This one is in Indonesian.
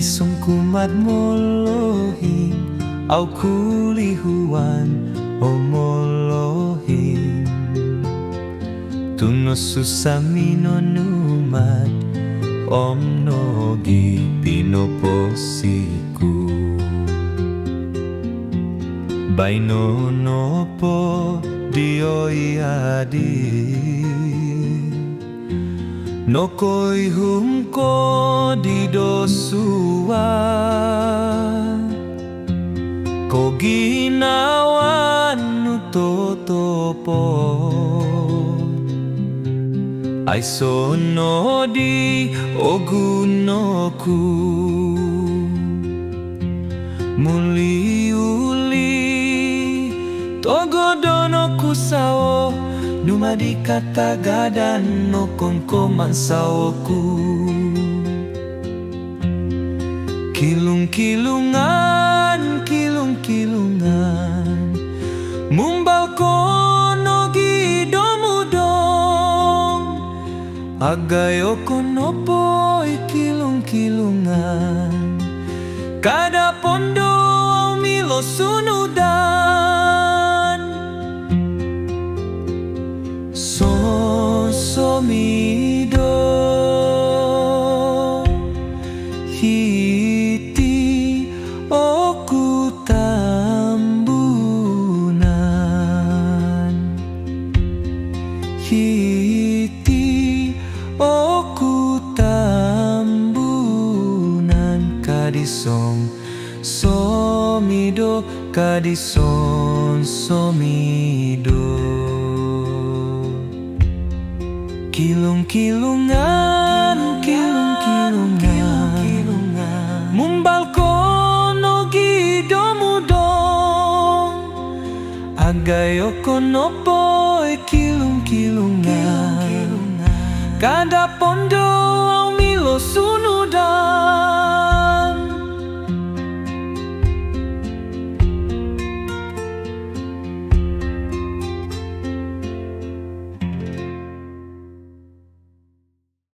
Isong kumat molohing au kulihuan o molohing Tuno susamino numat om nogi pinoposiku Baino nopo dioiadi Nokoi humko di dosua Ko ginawan nutotopo Ai sono di ogunoku Muli uli togodono kusao Numa di kata gadan no kongkoman saoku Kilung-kilungan, kilung-kilungan Mumbal kono gidomudong Agayo kono poi kilung-kilungan Kada pondo milo sunudan Somido hiti oku tambunan Hiti oku tambunan Kadisong somido Kadisong somido Kilung-kilungan, kilung-kilungan Mumbal kono gidomudong Agayo kono poi kilung-kilungan Kada pondo au milo sunu